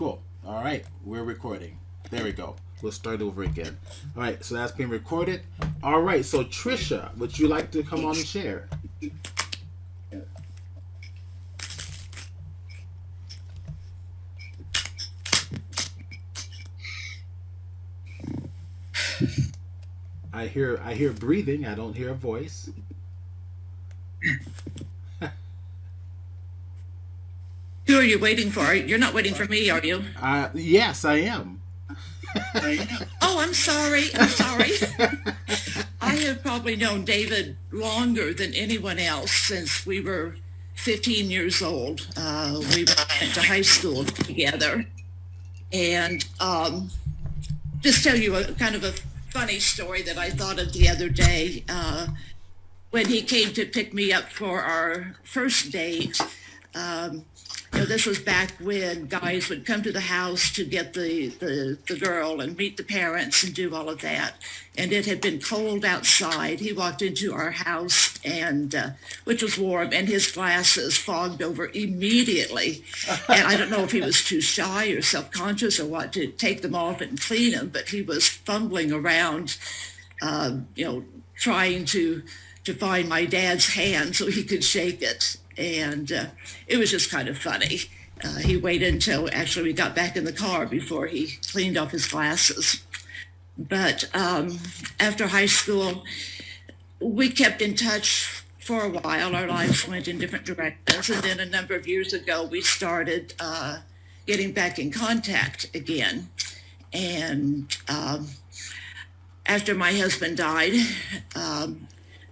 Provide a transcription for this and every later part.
Cool. All right, we're recording. There we go. We'll start over again. All right, so that's being recorded. All right, so Trisha, would you like to come on and share? I hear breathing. I don't hear a voice. Who are you waiting for? You're not waiting for me, are you? Yes, I am. Oh, I'm sorry. I'm sorry. I have probably known David longer than anyone else since we were 15 years old. We went to high school together. And just tell you a kind of a funny story that I thought of the other day. When he came to pick me up for our first date, this was back when guys would come to the house to get the girl and meet the parents and do all of that. And it had been cold outside. He walked into our house, and which was warm, and his glasses fogged over immediately. And I don't know if he was too shy or self-conscious or what to take them off and clean them, but he was fumbling around, trying to find my dad's hand so he could shake it. And it was just kind of funny. He waited until actually we got back in the car before he cleaned off his glasses. But after high school, we kept in touch for a while. Our lives went in different directions. And then a number of years ago, we started getting back in contact again. And after my husband died,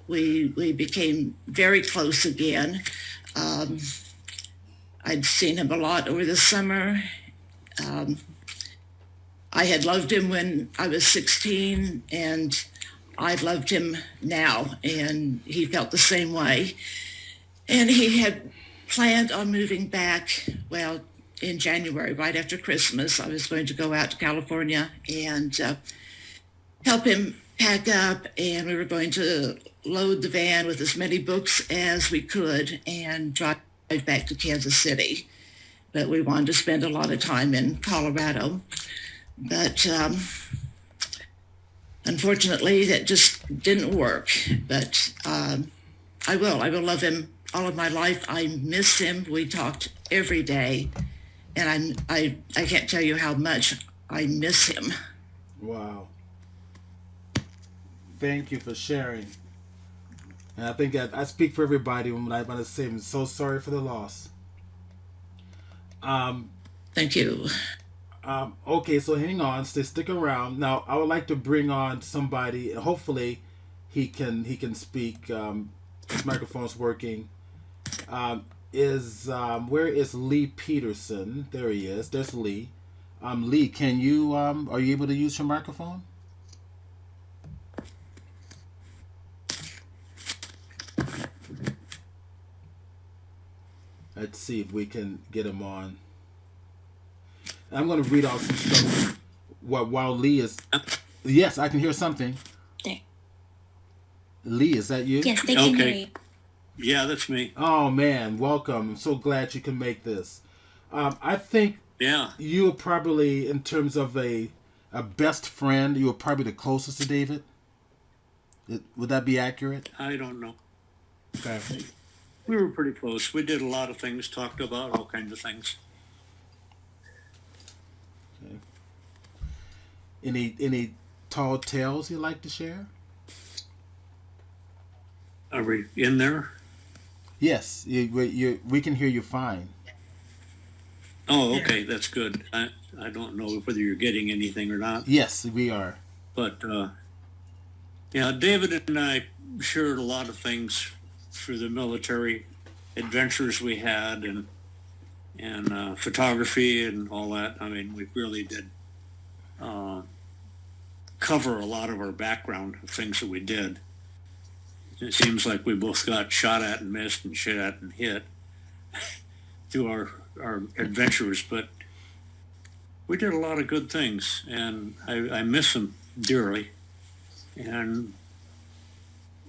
we became very close again. I'd seen him a lot over the summer. I had loved him when I was 16, and I loved him now, and he felt the same way. And he had planned on moving back, well, in January, right after Christmas. I was going to go out to California and help him pack up, and we were going to load the van with as many books as we could and drive back to Kansas City. But we wanted to spend a lot of time in Colorado. But unfortunately, that just didn't work. But I will love him all of my life. I miss him. We talked every day, and I can't tell you how much I miss him. Wow. Thank you for sharing. And I think I speak for everybody when I want to say I'm so sorry for the loss. Thank you. Okay, so hang on, stick around. Now, I would like to bring on somebody. Hopefully, he can speak. His microphone's working. Where is Lee Peterson? There he is. There's Lee. Lee, can you are you able to use your microphone? Let's see if we can get him on. I'm going to read out some stuff while Lee is... Yes, I can hear something. There. Lee, is that you? Yes, they can hear you. Yeah, that's me. Oh, man, welcome. I'm so glad you can make this. I think you are probably, in terms of a best friend, you are probably the closest to David. Would that be accurate? I don't know. Okay. We were pretty close. We did a lot of things, talked about all kinds of things. Okay. Any tall tales you'd like to share? Are we in there? Yes, we can hear you fine. Oh, okay, that's good. I don't know whether you're getting anything or not. Yes, we are. But, David and I shared a lot of things through the military adventures we had and photography and all that. I mean, we really did cover a lot of our background of things that we did. It seems like we both got shot at and missed and shot at and hit through our adventures, but we did a lot of good things, and I miss him dearly. And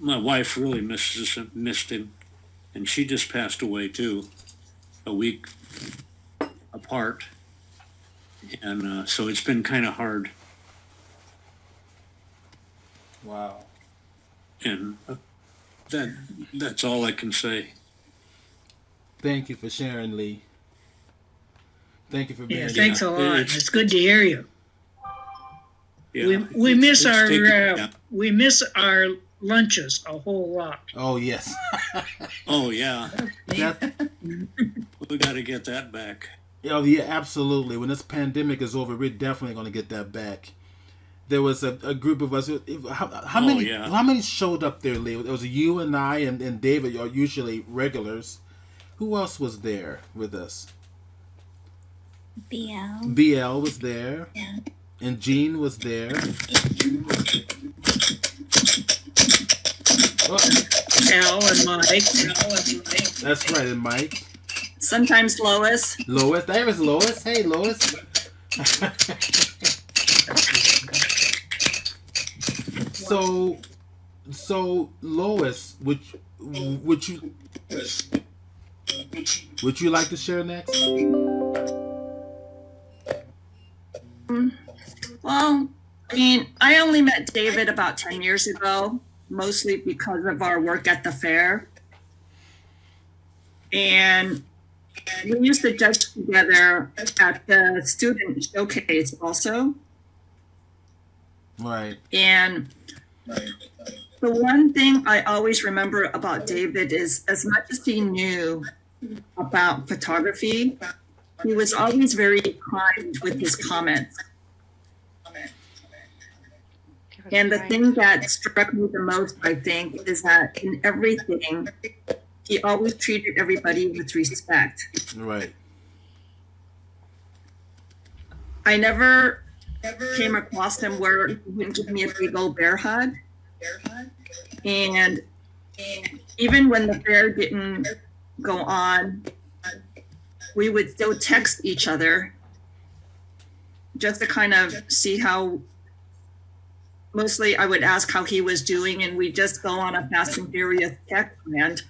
my wife really missed him, and she just passed away too, a week apart. And so it's been kind of hard. Wow. And that's all I can say. Thank you for sharing, Lee. Thank you for being Yeah, here. thanks a lot. It's good to hear you. Yeah, We miss it's our taken- we miss our lunches a whole lot. Oh, yes. Oh yeah, That, we got to get that back. oh, yeah, absolutely. When this pandemic is over, we're definitely going to get that back. There was a group of us. How Oh, many? yeah. How many showed up there, Lee? It was you and I and David are usually regulars. Who else was there with us? BL was there. Yeah. And Jean was there. Oh, Al and Mike. that's right, and Mike. Sometimes Lois. Lois. There is Lois. Hey, Lois. So Lois, would you like to share next? Well, I mean, I only met David about 10 years ago, mostly because of our work at the fair. And we used to judge together at the student showcase also. Right. And the one thing I always remember about David is as much as he knew about photography, he was always very kind with his comments. And the thing that struck me the most, I think, is that in everything, he always treated everybody with respect. Right. I never came across him where he wouldn't give me a big old bear hug. And even when the fair didn't go on, we would still text each other just to kind of see how, mostly I would ask how he was doing, and we'd just go on a Fast and Furious text rant.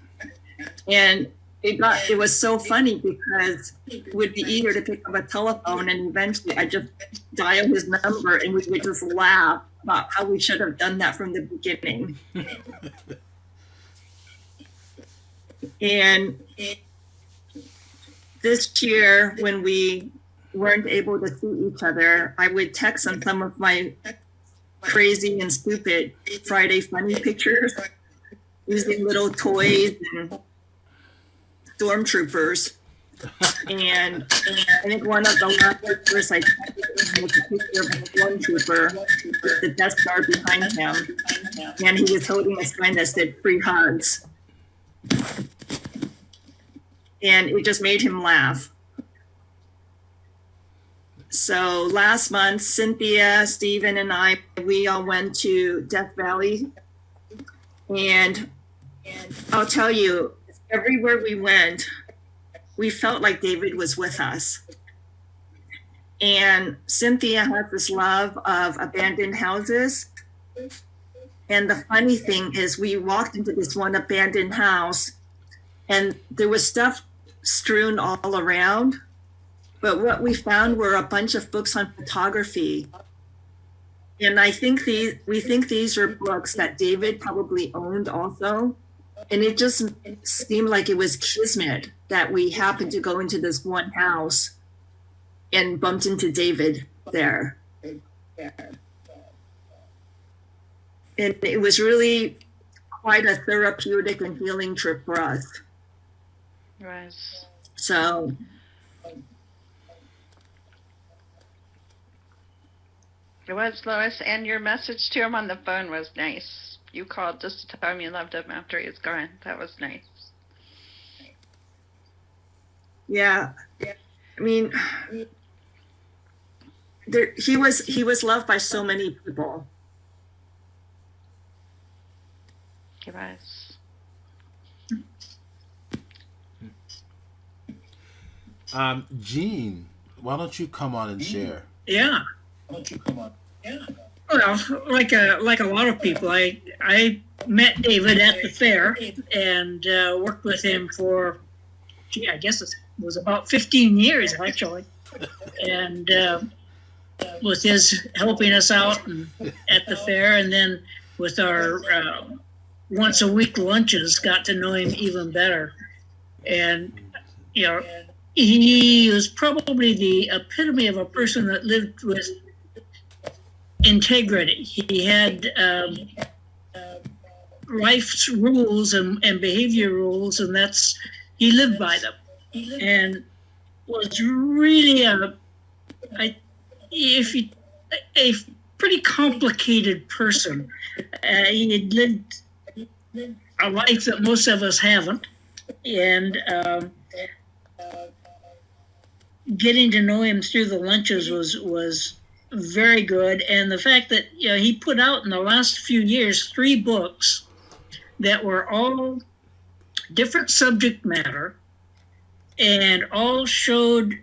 And it was so funny because it would be easier to pick up a telephone, and eventually I just dial his number and we would just laugh about how we should have done that from the beginning. And this year, when we weren't able to see each other, I would text him some of my crazy and stupid Friday funny pictures using little toys and stormtroopers. And I think one of the last pictures I texted was a picture of a stormtrooper with the Death Star behind him. And he was holding a sign that said free hugs. And it just made him laugh. So last month, Cynthia, Stephen, and I, we all went to Death Valley. And I'll tell you, everywhere we went, we felt like David was with us. And Cynthia has this love of abandoned houses. And the funny thing is, we walked into this one abandoned house, and there was stuff strewn all around. But what we found were a bunch of books on photography. And I think we think these are books that David probably owned also. And it just seemed like it was kismet that we happened to go into this one house and bumped into David there. And it was really quite a therapeutic and healing trip for us. Right. So It was, Lois, and your message to him on the phone was nice. You called just to tell him you loved him after he was gone. That was nice. yeah, I mean, he was loved by so many people. He was. Jean, why don't you come on and share? Yeah. Well, like a lot of people, I met David at the fair and worked with him for, I guess it was about 15 years actually. and with his helping us out at the fair, and then with our once a week lunches, got to know him even better. And you know, he was probably the epitome of a person that lived with integrity. He had life's rules and behavior rules, and he lived by them, and was really a pretty complicated person. He had lived a life that most of us haven't, and getting to know him through the lunches was very good. And the fact that he put out in the last few years 3 books that were all different subject matter and all showed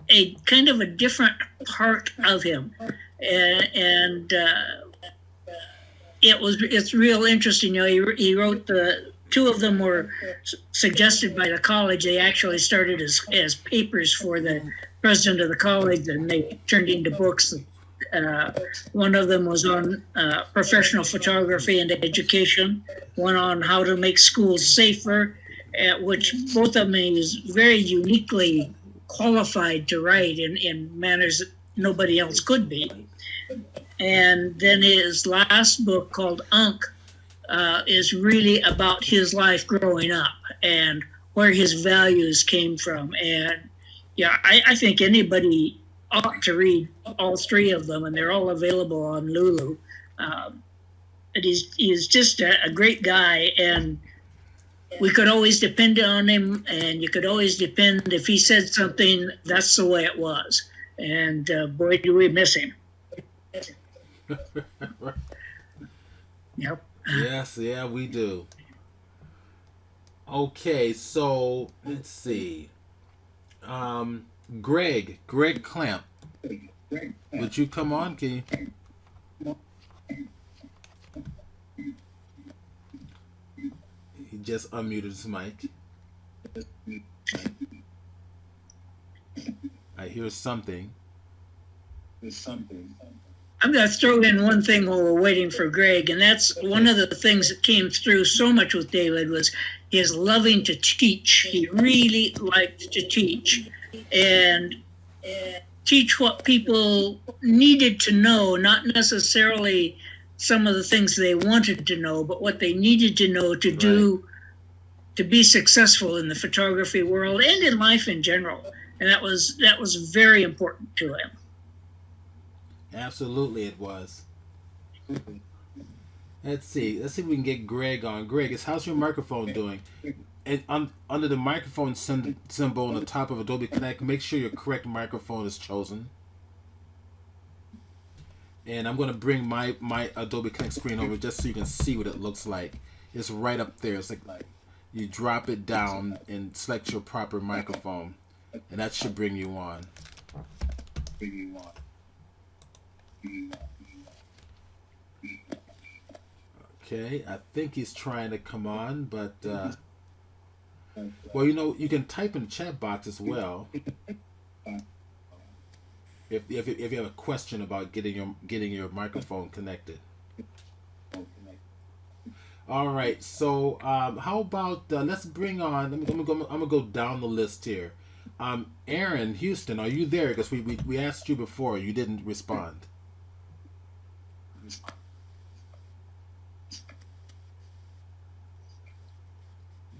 a kind of a different part of him, and it's real interesting. He wrote 2 of them were suggested by the college. They actually started as papers for the president of the college, and they turned into books. One of them was on professional photography and education, one on how to make schools safer, which both of them is very uniquely qualified to write in manners that nobody else could be. And then his last book, called Unk, is really about his life growing up and where his values came from. And I think anybody ought to read all 3 of them, and they're all available on Lulu. But he's just a great guy, and we could always depend on him, and you could always depend if he said something, that's the way it was. And boy, do we miss him. Yep. Yes, yeah, we do. Okay, so let's see. Greg Clamp, would you come on? Can you? He just unmuted his mic. I hear something. I'm going to throw in one thing while we're waiting for Greg, and that's one of the things that came through so much with David was his loving to teach. He really liked to teach and teach what people needed to know, not necessarily some of the things they wanted to know, but what they needed to know to do to be successful in the photography world and in life in general. And that was very important to him. Absolutely, it was. Let's see if we can get Greg on. Greg, how's your microphone doing? And under the microphone symbol on the top of Adobe Connect, make sure your correct microphone is chosen. And I'm going to bring my Adobe Connect screen over just so you can see what it looks like. It's right up there. It's like you drop it down and select your proper microphone, and that should bring you on. Okay, I think he's trying to come on, but well, you can type in the chat box as well if you have a question about getting your microphone connected. All right, so how about let's bring on. I'm gonna go down the list here. Aaron Houston, are you there? Because we asked you before, you didn't respond.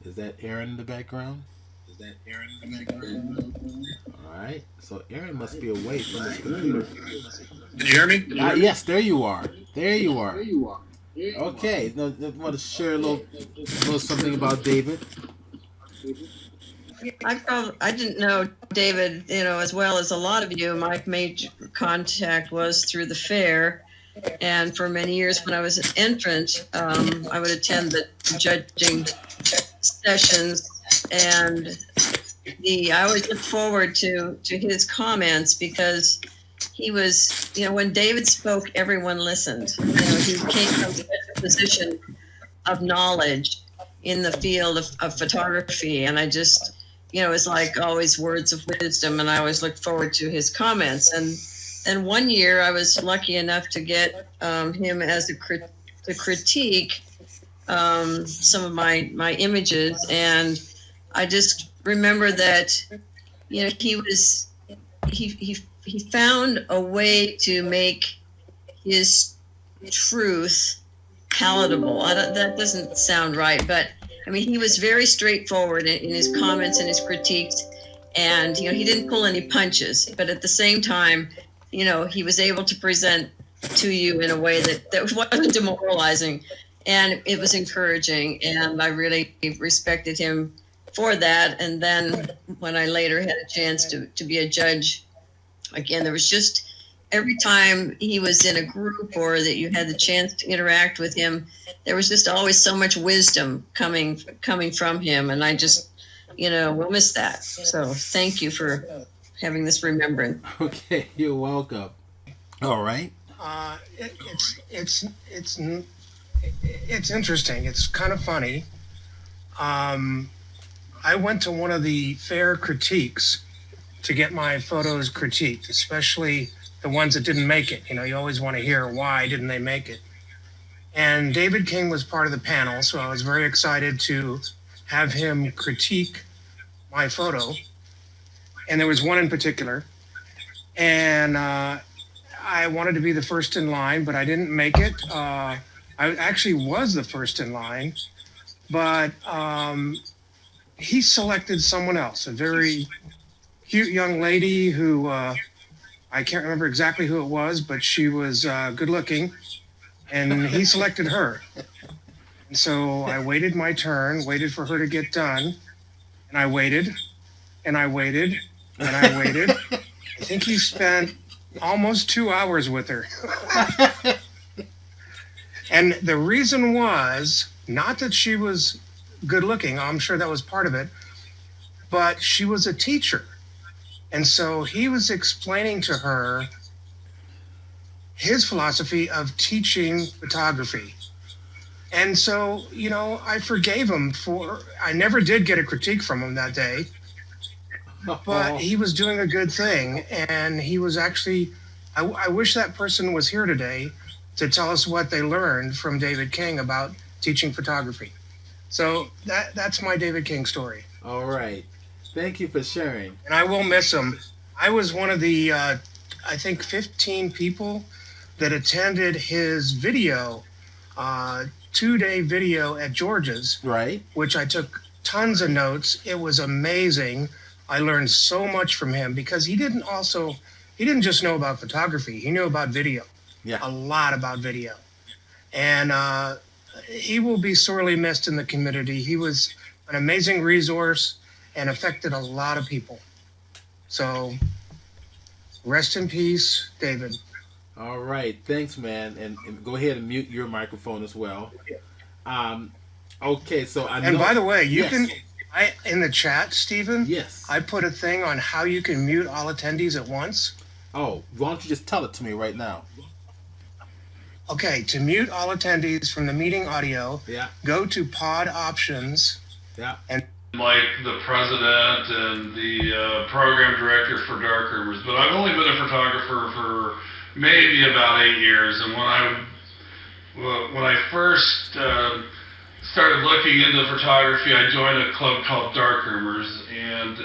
Is that Aaron in the background? All right, so Aaron must be away from his computer. Can you hear me? Yes, there you are. Okay, now, I want to share a little something about David. I didn't know David, as well as a lot of you. My major contact was through the fair, and for many years when I was an entrant, I would attend the judging sessions, and I always look forward to his comments because he was, when David spoke, everyone listened. He came from a position of knowledge in the field of photography, and I just it's like always words of wisdom, and I always look forward to his comments. And one year I was lucky enough to get him as to critique some of my images, and I just remember that he found a way to make his truth palatable. That doesn't sound right, but I mean, he was very straightforward in his comments and his critiques, and he didn't pull any punches. But at the same time, he was able to present to you in a way that wasn't demoralizing, and it was encouraging. And I really respected him for that. And then when I later had a chance to be a judge, again, there was just every time he was in a group or that you had the chance to interact with him, there was just always so much wisdom coming from him. And I just, will miss that. So thank you for having this remembrance. Okay, you're welcome. All right. It's interesting. It's kind of funny. I went to one of the fair critiques to get my photos critiqued, especially the ones that didn't make it. You always want to hear why didn't they make it. And David King was part of the panel, so I was very excited to have him critique my photo. And there was one in particular. And I wanted to be the first in line, but I didn't make it. I actually was the first in line, but he selected someone else, a very cute young lady who I can't remember exactly who it was, but she was good looking, and he selected her. And so I waited my turn, waited for her to get done, and I waited, and I waited, and I waited. I think he spent almost 2 hours with her. And the reason was not that she was good looking, I'm sure that was part of it, but she was a teacher. And so he was explaining to her his philosophy of teaching photography. And so, I forgave him I never did get a critique from him that day, but he was doing a good thing. And he was actually, I wish that person was here today to tell us what they learned from David King about teaching photography. So that's my David King story. All right. Thank you for sharing. And I will miss him. I was one of the, I think, 15 people that attended his video, 2-day video at George's. Right. Which I took tons of notes. It was amazing. I learned so much from him because he didn't just know about photography. He knew about video. Yeah. A lot about video. And he will be sorely missed in the community. He was an amazing resource and affected a lot of people. So rest in peace, David. All right. Thanks, man. And go ahead and mute your microphone as well. Okay, so I know. And by the way, you yes. can, in the chat, Stephen, yes, I put a thing on how you can mute all attendees at once. Oh, why don't you just tell it to me right now? Okay, to mute all attendees from the meeting audio, go to pod options. Yeah. And like the president and the program director for Darkroomers, but I've only been a photographer for maybe about 8 years. And when I first started looking into photography, I joined a club called Darkroomers, and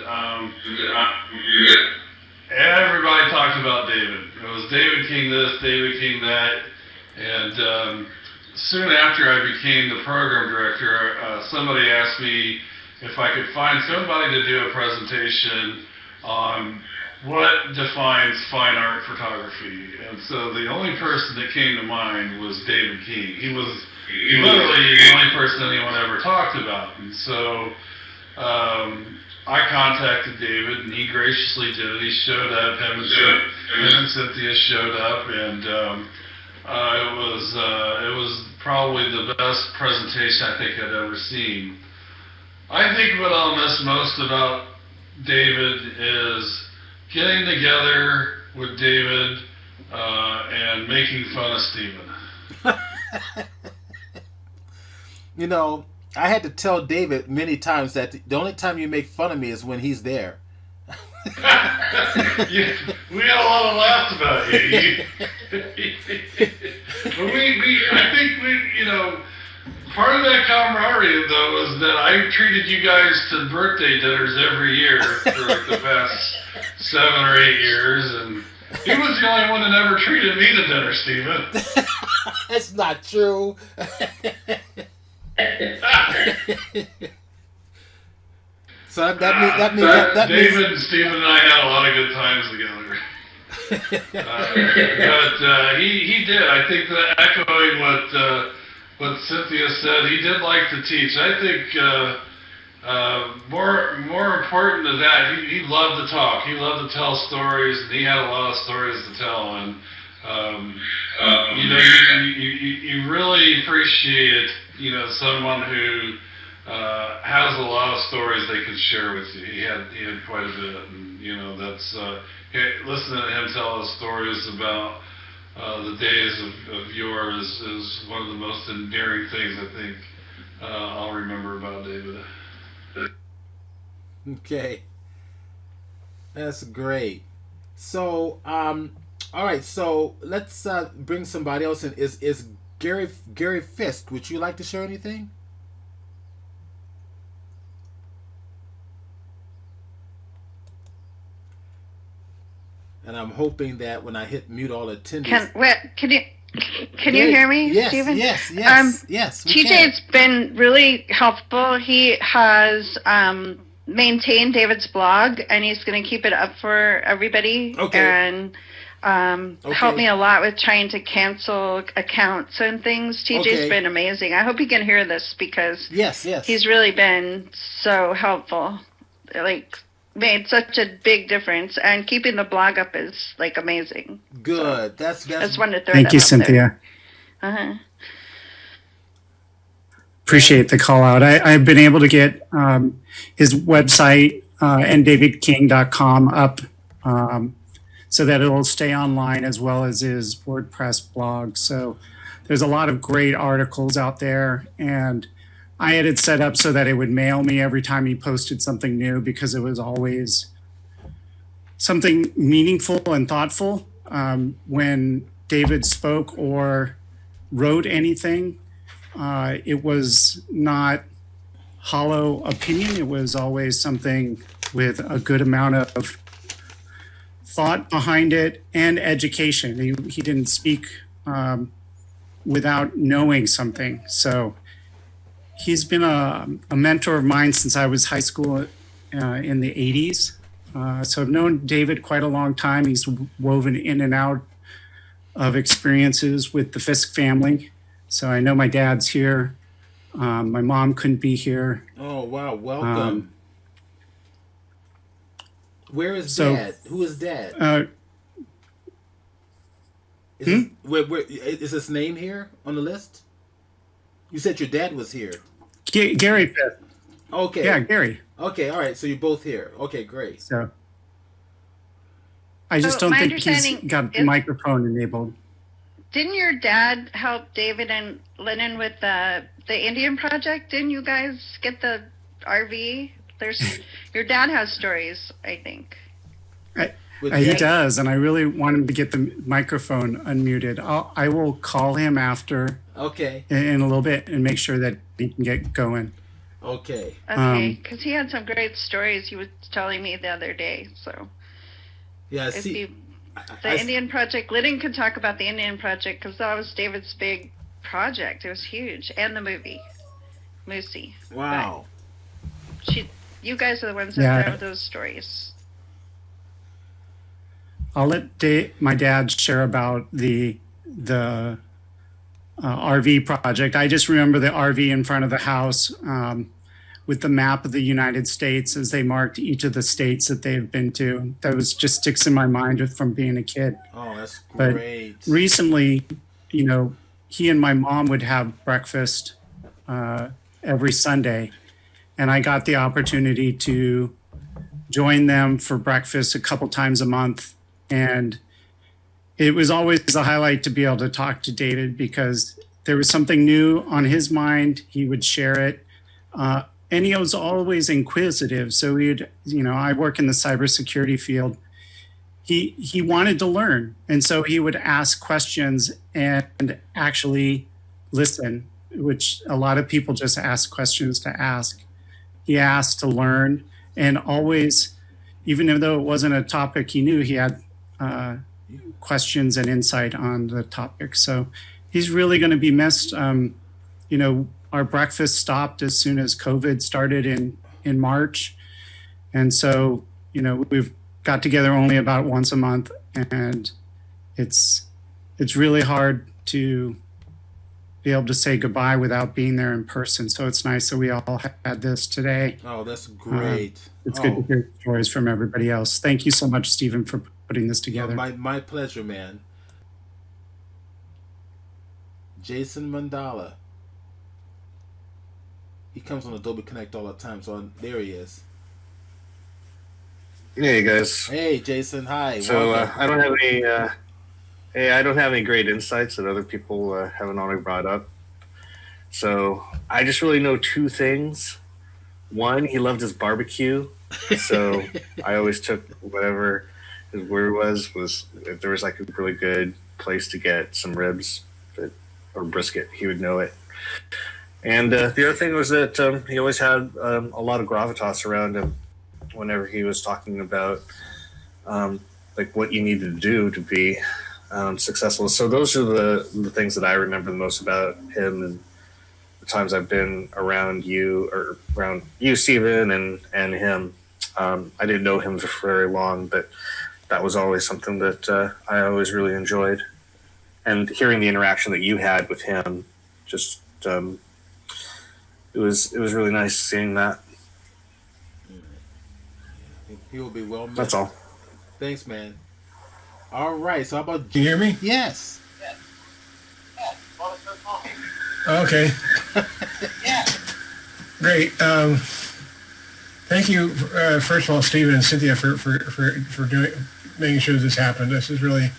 everybody talked about David. It was David King this, David King that, and soon after I became the program director, somebody asked me if I could find somebody to do a presentation on what defines fine art photography. And so the only person that came to mind was David King. He was literally the only person anyone ever talked about. And so I contacted David, and he graciously did it. He showed up, him and Cynthia showed up, and it was probably the best presentation I think I'd ever seen. I think what I'll miss most about David is getting together with David and making fun of Stephen. I had to tell David many times that the only time you make fun of me is when he's there. We had a lot of laughs about you. But I think part of that camaraderie though was that I treated you guys to birthday dinners every year for like the past 7 or 8 years, and he was the only one that never treated me to dinner, Stephen. That's not true. So that means David and Stephen and I had a lot of good times together. But he did. I think that echoing what Cynthia said, he did like to teach. I think more important than that, he loved to talk. He loved to tell stories, and he had a lot of stories to tell. And you really appreciate someone who has a lot of stories they can share with you. He had quite a bit, and that's listening to him tell us stories about the days of yours is one of the most endearing things I think I'll remember about David. Okay, that's great. So, all right. So let's bring somebody else in. Is Gary Fisk? Would you like to share anything? And I'm hoping that when I hit mute all attendees... Can you hear me, yes, Stephen? Yes. TJ's been really helpful. He has maintained David's blog, and he's going to keep it up for everybody. Okay. And helped me a lot with trying to cancel accounts and things. TJ's been amazing. I hope he can hear this because yes, he's really been so helpful. Made such a big difference, and keeping the blog up is amazing. Good. So, that's I just wanted to throw Thank you, Cynthia. Appreciate the call out. I've been able to get his website nddavidking.com up so that it'll stay online, as well as his WordPress blog. So there's a lot of great articles out there, and I had it set up so that it would mail me every time he posted something new, because it was always something meaningful and thoughtful. When David spoke or wrote anything, it was not hollow opinion. It was always something with a good amount of thought behind it and education. He didn't speak without knowing something. So he's been a mentor of mine since I was high school in the 80s. So I've known David quite a long time. He's woven in and out of experiences with the Fisk family. So I know my dad's here. My mom couldn't be here. Oh, wow. Welcome. Where is Dad? Who is Dad? Is his name here on the list? You said your dad was here. Gary Fisk. Okay. Yeah, Gary. Okay, all right. So you're both here. Okay, great. So I just don't think he's got the microphone enabled. Didn't your dad help David and Lennon with the Indian project? Didn't you guys get the RV? Your dad has stories, I think. He does, and I really want him to get the microphone unmuted. I will call him after. Okay. In a little bit, and make sure that he can get going. Okay. Okay, because he had some great stories he was telling me the other day. So. Yeah. See. The Indian project. Lennon could talk about the Indian project because that was David's big project. It was huge, and the movie, Moosey. Wow. But you guys are the ones that know those stories. I'll let my dad share about the RV project. I just remember the RV in front of the house with the map of the United States as they marked each of the states that they've been to. That just sticks in my mind from being a kid. Oh, that's great. But recently, he and my mom would have breakfast every Sunday, and I got the opportunity to join them for breakfast a couple times a month. And it was always a highlight to be able to talk to David because there was something new on his mind. He would share it. And he was always inquisitive. So he'd, I work in the cybersecurity field. He wanted to learn. And so he would ask questions and actually listen, which a lot of people just ask questions to ask. He asked to learn, and always, even though it wasn't a topic he knew, he had questions and insight on the topic. So he's really going to be missed. Our breakfast stopped as soon as COVID started in March. And so, we've got together only about once a month, and it's really hard to be able to say goodbye without being there in person. So it's nice that we all had this today. Oh, that's great. It's good to hear stories from everybody else. Thank you so much, Stephen, for putting this together. My pleasure, man. Jason Mandala. He comes on Adobe Connect all the time, so there he is. Hey guys. Hey Jason, hi. So I don't have any great insights that other people haven't already brought up. So I just really know two things. One, he loved his barbecue, so I always took whatever his word was if there was like a really good place to get some ribs or brisket, he would know it. And the other thing was that he always had a lot of gravitas around him whenever he was talking about like what you needed to do to be successful. So those are the things that I remember the most about him, and the times I've been around you, Stephen, and him. I didn't know him for very long, but that was always something that I always really enjoyed. And hearing the interaction that you had with him, just it was really nice seeing that. He will be well missed. That's all. Thanks, man. All right. So how about? Can you hear me? Yes. Okay. Yeah. Great. Thank you, first of all, Stephen and Cynthia, for making sure this happened. This is really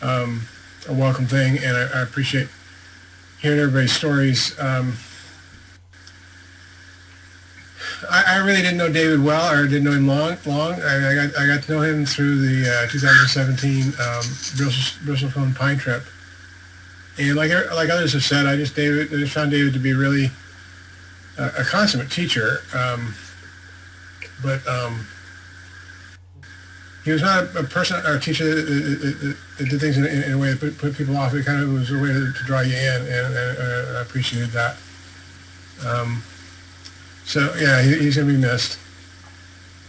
a welcome thing, and I appreciate hearing everybody's stories. I really didn't know David well, or didn't know him long. I got to know him through the 2017 Bristlecone Pine Trip, and like others have said, I just found David to be really a consummate teacher, but he was not a person or a teacher that did things in a way that put people off. It kind of was a way to draw you in, and I appreciated that. So yeah, he's gonna be missed.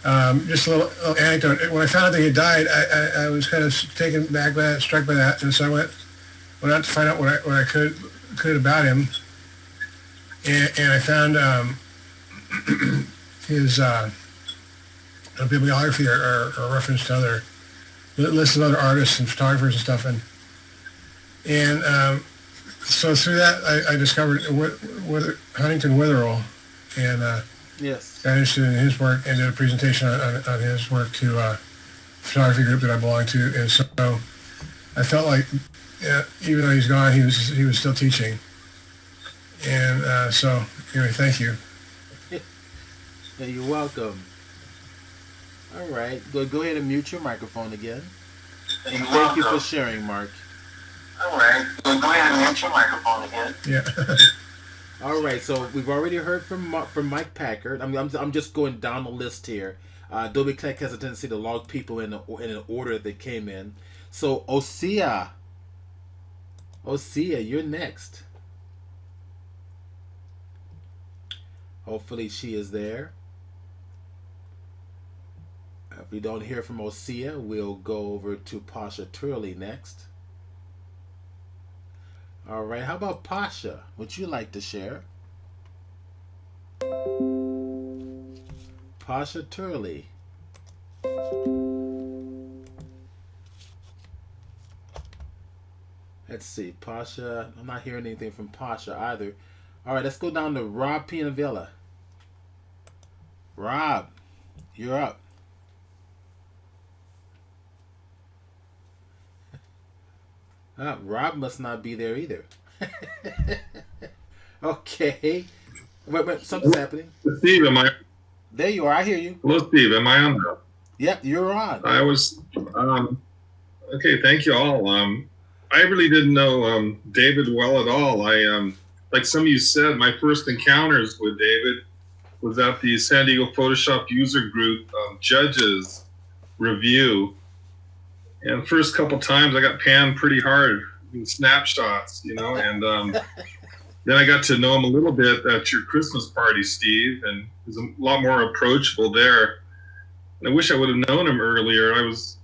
Just a little anecdote. When I found out that he had died, I was kind of taken back by that, struck by that, and so I went out to find out what I could about him, and I found his bibliography or reference to other lists of other artists and photographers and stuff, and so through that I discovered Huntington Witherell. And yes, got interested in his work and did a presentation on his work to a photography group that I belong to. And so I felt like, even though he's gone, he was still teaching. And so anyway, thank you. Yeah, you're welcome. All right, go ahead and mute your microphone again. And thank you for sharing, Mark. All right, go ahead and mute your microphone again. Yeah. All right, so we've already heard from Mike Packard. I'm just going down the list here. Adobe Connect has a tendency to log people in an order that they came in. So Osea, you're next. Hopefully she is there. If we don't hear from Osea, we'll go over to Pasha Turley next. All right, how about Pasha? Would you like to share? Pasha Turley. Let's see, Pasha. I'm not hearing anything from Pasha either. All right, let's go down to Rob Pianavilla. Rob, you're up. Rob must not be there either. Okay. Wait, something's happening. Steve, am I? There you are. I hear you. Hello, Steve. Am I on? Yep, you're on. I was. Okay, thank you all. I really didn't know David well at all. Like some of you said, my first encounters with David was at the San Diego Photoshop user group judges review, and the first couple times I got panned pretty hard in snapshots, and then I got to know him a little bit at your Christmas party, Steve, and he was a lot more approachable there. And I wish I would have known him earlier. I was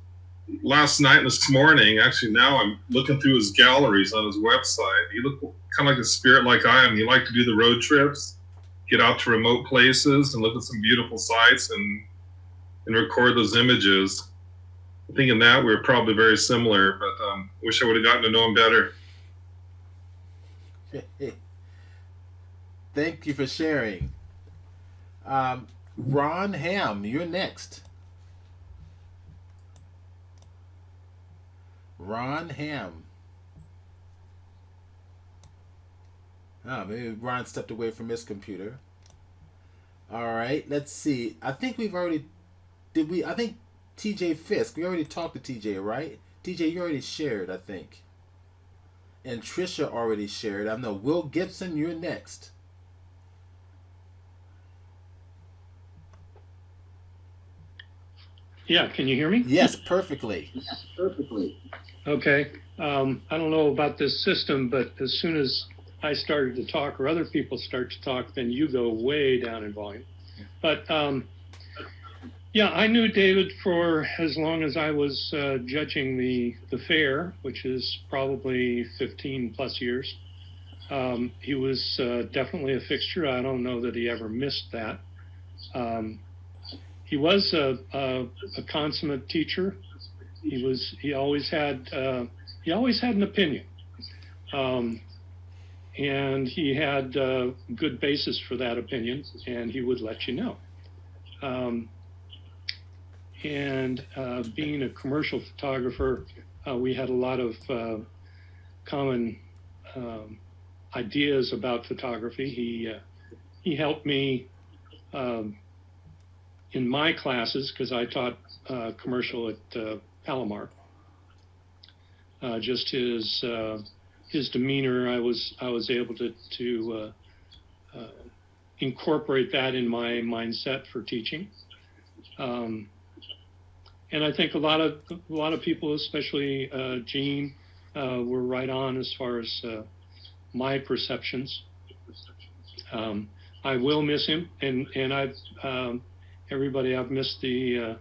last night and this morning, actually now I'm looking through his galleries on his website. He looked kind of like a spirit like I am. He liked to do the road trips, get out to remote places and look at some beautiful sites and record those images. I think in that we're probably very similar, but wish I would have gotten to know him better. Thank you for sharing. Ron Ham, you're next. Ron Ham. Maybe Ron stepped away from his computer. All right, let's see. I think we've already... I think TJ Fisk, we already talked to TJ, right? TJ, you already shared, I think. And Trisha already shared. I know. Will Gibson, you're next. Yeah, can you hear me? Yes, perfectly. Okay. I don't know about this system, but as soon as I started to talk or other people start to talk, then you go way down in volume. But yeah, I knew David for as long as I was judging the fair, which is probably 15 plus years. He was definitely a fixture. I don't know that he ever missed that. He was a consummate teacher. He always had an opinion, and he had good basis for that opinion, and he would let you know. And being a commercial photographer, we had a lot of common ideas about photography. He helped me in my classes, because I taught commercial at Palomar. Just his demeanor, I was able to incorporate that in my mindset for teaching. And I think a lot of people, especially Gene, were right on as far as my perceptions. I will miss him, and I've missed the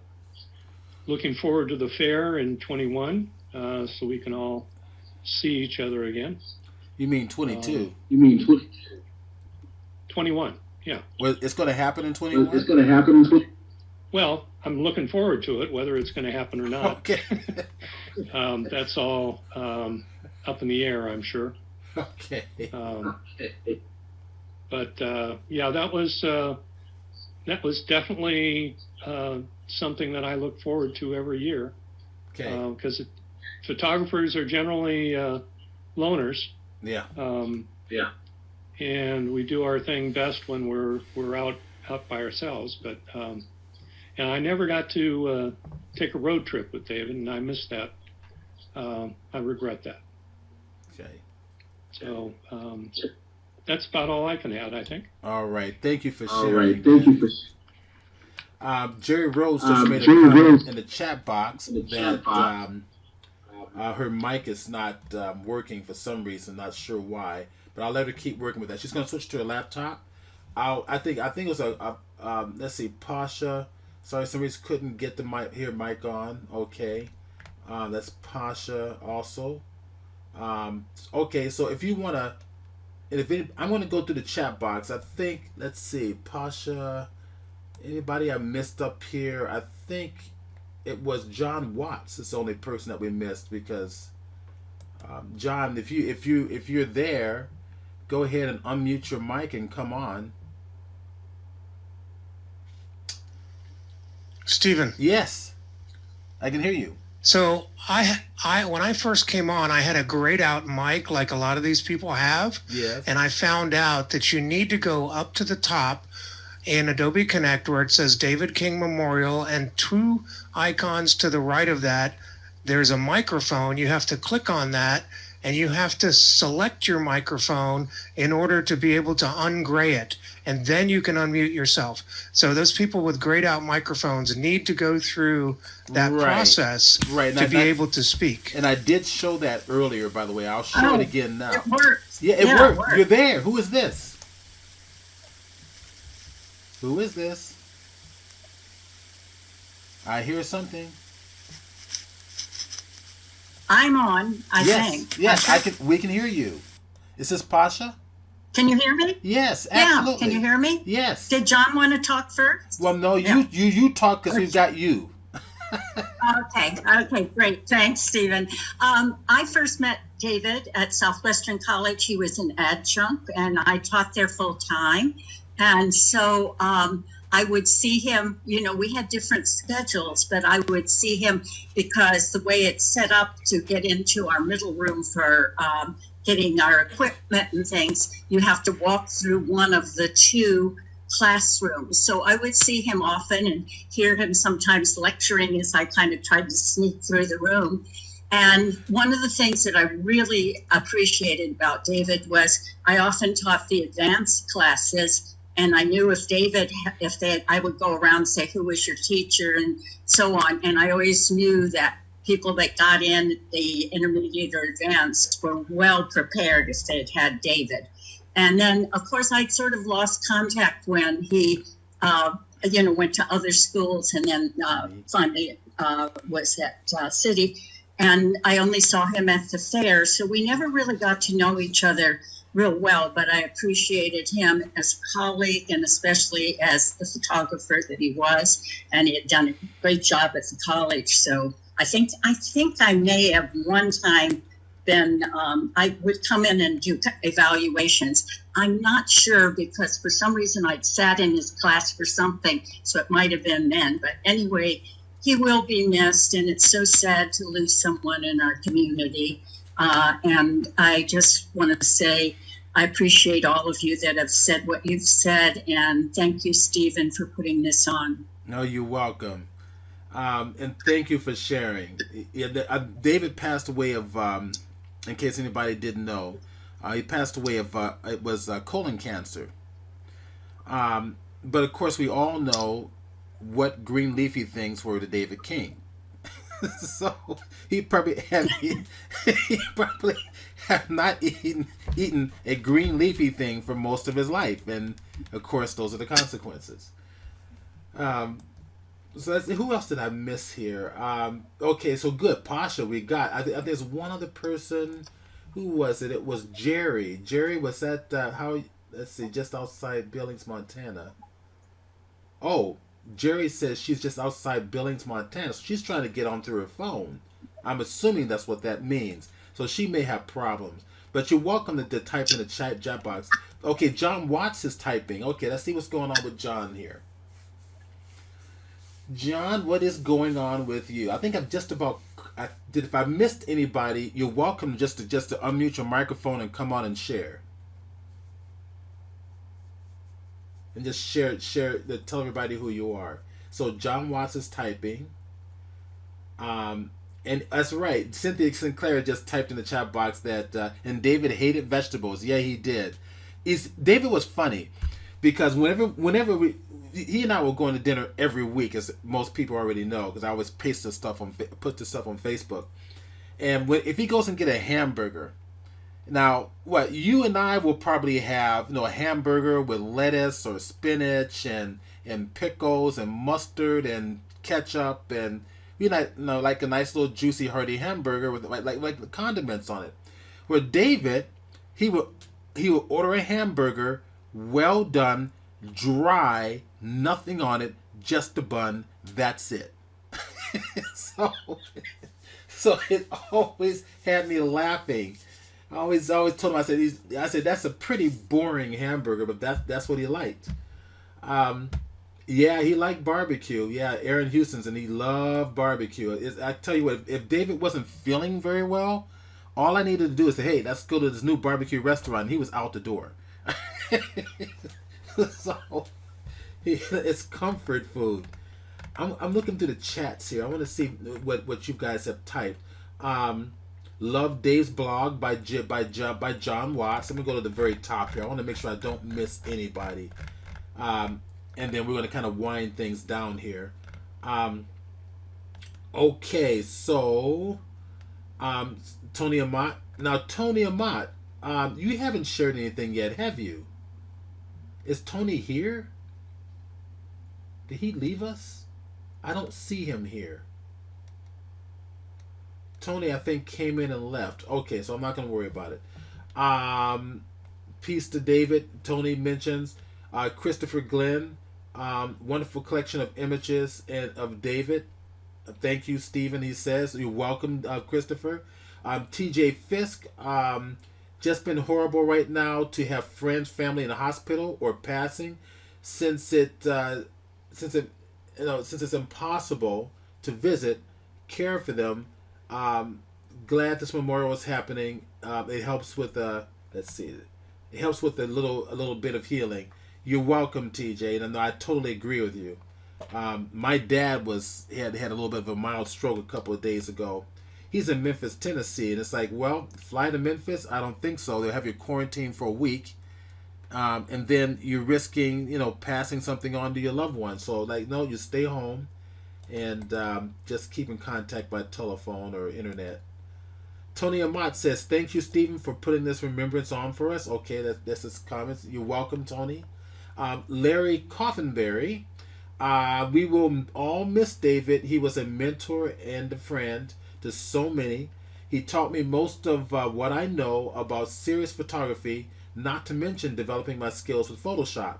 looking forward to the fair in 21, so we can all see each other again. You mean 22? 21, yeah. Well, it's going to happen in 21? Well, I'm looking forward to it, whether it's going to happen or not. Okay. That's all up in the air, I'm sure. Okay. But yeah, that was definitely something that I look forward to every year. Okay. Because photographers are generally loners. Yeah. Yeah. And we do our thing best when we're out by ourselves. But and I never got to take a road trip with David, and I missed that. I regret that. Okay. So that's about all I can add, I think. All right. Thank you for sharing. Jerry Rose just made a comment in the chat box that her mic is not working for some reason. Not sure why, but I'll let her keep working with that. She's going to switch to her laptop. I think it was let's see, Pasha. Sorry, some reason couldn't get the mic on. Okay, that's Pasha also. Okay, so if you wanna, I'm gonna go through the chat box. I think, let's see, Pasha. Anybody I missed up here? I think it was John Watts. It's the only person that we missed because John, if you're there, go ahead and unmute your mic and come on. Stephen. Yes, I can hear you. So when I first came on, I had a grayed out mic like a lot of these people have. Yes. And I found out that you need to go up to the top in Adobe Connect where it says David King Memorial, and two icons to the right of that, there's a microphone. You have to click on that and you have to select your microphone in order to be able to ungray it. And then you can unmute yourself. So those people with grayed out microphones need to go through that process to be able to speak. And I did show that earlier, by the way. I'll show it again now. It works. Yeah, it worked. You're there. Who is this? Who is this? I hear something. I'm on, I think. Yes, we can hear you. Is this Pasha? Can you hear me? Yes, absolutely. Yeah, can you hear me? Yes. Did John want to talk first? Well, no, you talk because we've got you. Okay, great. Thanks, Stephen. I first met David at Southwestern College. He was an adjunct, and I taught there full time. And so I would see him, we had different schedules, but I would see him because the way it's set up to get into our middle room for getting our equipment and things, you have to walk through one of the two classrooms. So I would see him often and hear him sometimes lecturing as I kind of tried to sneak through the room. And one of the things that I really appreciated about David was I often taught the advanced classes. And I knew I would go around and say, who was your teacher and so on. And I always knew that people that got in the intermediate or advanced were well prepared if they had David. And then, of course, I sort of lost contact when he, went to other schools and then finally was at City. And I only saw him at the fair. So we never really got to know each other real well, but I appreciated him as a colleague and especially as the photographer that he was, and he had done a great job at the college. So I think I may have one time been, I would come in and do evaluations. I'm not sure because for some reason I'd sat in his class for something, so it might have been then. But anyway, he will be missed, and it's so sad to lose someone in our community. And I just want to say I appreciate all of you that have said what you've said, and thank you, Stephen, for putting this on. No, you're welcome. And thank you for sharing. David passed away of, in case anybody didn't know, he passed away of, it was colon cancer. But of course, we all know what green leafy things were to David King. So he probably have not eaten a green leafy thing for most of his life, and of course those are the consequences. So who else did I miss here? Okay, so good, Pasha. We got. There's one other person. Who was it? It was Jerry. Jerry was at let's see, just outside Billings, Montana. Oh. Jerry says she's just outside Billings, Montana. So she's trying to get on through her phone. I'm assuming that's what that means. So she may have problems. But you're welcome to type in the chat box. Okay, John Watts is typing. Okay, let's see what's going on with John here. John, what is going on with you? I think I'm just about... if I missed anybody, you're welcome just to unmute your microphone and come on and share. And just tell everybody who you are. So John Watts is typing. And that's right. Cynthia Sinclair just typed in the chat box that, and David hated vegetables. Yeah, he did. David was funny because whenever he and I were going to dinner every week, as most people already know, because I always put this stuff on Facebook. And if he goes and get a hamburger, now, what you and I will probably have, a hamburger with lettuce or spinach and pickles and mustard and ketchup and like a nice little juicy hearty hamburger with like the condiments on it. Where David, he would order a hamburger, well done, dry, nothing on it, just the bun. That's it. So it always had me laughing. I always told him, I said that's a pretty boring hamburger, but that's what he liked. Yeah, he liked barbecue. Yeah, Aaron Houston's, and he loved barbecue. I tell you what, if David wasn't feeling very well, all I needed to do is say, "Hey, let's go to this new barbecue restaurant." And he was out the door. So it's comfort food. I'm looking through the chats here. I want to see what you guys have typed. Love Dave's blog by John Watts. Let me go to the very top here. I want to make sure I don't miss anybody. And then we're going to kind of wind things down here. Okay, so Tony Amat. Now, Tony Amat, you haven't shared anything yet, have you? Is Tony here? Did he leave us? I don't see him here. Tony, I think, came in and left. Okay, so I'm not going to worry about it. Peace to David. Tony mentions Christopher Glenn. Wonderful collection of images and of David. Thank you, Stephen. He says you're welcome, Christopher. TJ Fisk. Just been horrible right now to have friends, family in the hospital or passing, since it's impossible to visit, care for them. Glad this memorial is happening. It helps with let's see, it helps with a little bit of healing. You're welcome, TJ, and I totally agree with you. My dad had a little bit of a mild stroke a couple of days ago. He's in Memphis, Tennessee, and it's like, well, fly to Memphis? I don't think so. They'll have you quarantined for a week, and then you're risking, passing something on to your loved one. So, like, no, you stay home and just keep in contact by telephone or internet. Tony Amat says, thank you, Stephen, for putting this remembrance on for us. Okay, that's his comments. You're welcome, Tony. Larry Coffinberry, we will all miss David. He was a mentor and a friend to so many. He taught me most of what I know about serious photography, not to mention developing my skills with Photoshop.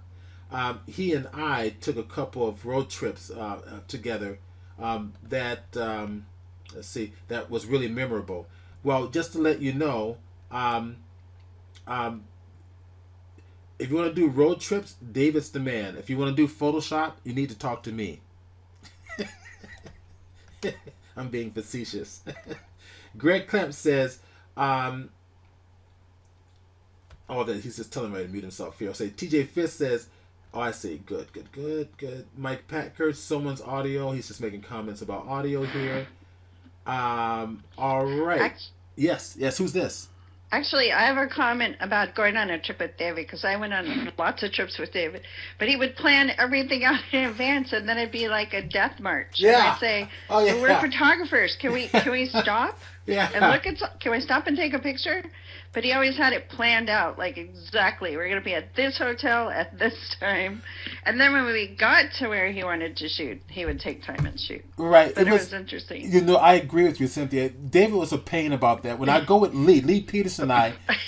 He and I took a couple of road trips together that was really memorable. Well, just to let you know, if you want to do road trips, David's the man. If you want to do Photoshop, you need to talk to me. I'm being facetious. Greg Klemp says, that he's just telling me to mute himself here. I'll say TJ Fisk says, oh, I see. Good. Mike Packer, someone's audio. He's just making comments about audio here. All right. Yes. Who's this? Actually, I have a comment about going on a trip with David, because I went on lots of trips with David, but he would plan everything out in advance, and then it'd be like a death march. Yeah. And I'd say, well, we're photographers. Can we stop? Yeah. And can we stop and take a picture? But he always had it planned out, like exactly, we're going to be at this hotel at this time. And then when we got to where he wanted to shoot, he would take time and shoot. Right. But it was interesting. I agree with you, Cynthia. David was a pain about that. When I go with Lee Peterson,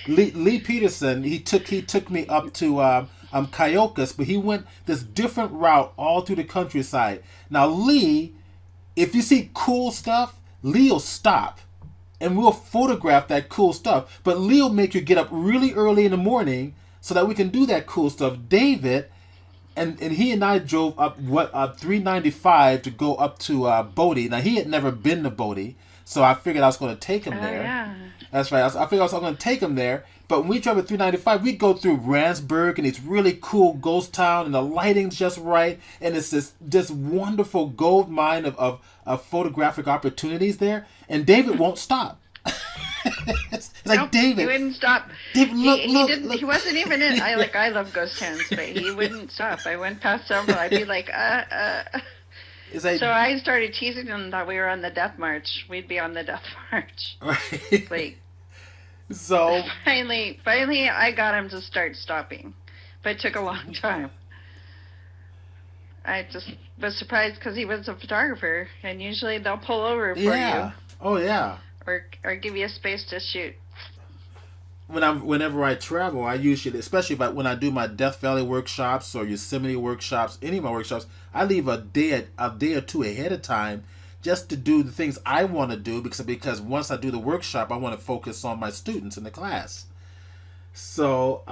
Lee Peterson, he took me up to Cayocas, but he went this different route all through the countryside. Now, Lee, if you see cool stuff, Lee will stop. And we'll photograph that cool stuff. But Lee will make you get up really early in the morning so that we can do that cool stuff. David, and he and I drove up 395 to go up to Bodie. Now, he had never been to Bodie, so I figured I was going to take him there. Yeah. That's right. I figured I was going to take him there. But when we drove at 395, we go through Randsburg, and it's really cool ghost town, and the lighting's just right, and it's this wonderful gold mine of photographic opportunities there. And David won't stop. It's like, nope, David. He wouldn't stop. David, look. He wasn't even in. I love ghost towns, but he wouldn't stop. I went past several. I'd be like, It's like, so I started teasing him that we were on the death march. We'd be on the death march. Right. Like, so finally, I got him to start stopping, but it took a long time. I just was surprised because he was a photographer, and usually they'll pull over for you. Oh yeah. Or give you a space to shoot. Whenever I travel, I usually, especially when I do my Death Valley workshops or Yosemite workshops, any of my workshops, I leave a day or two ahead of time just to do the things I want to do because once I do the workshop, I want to focus on my students in the class. So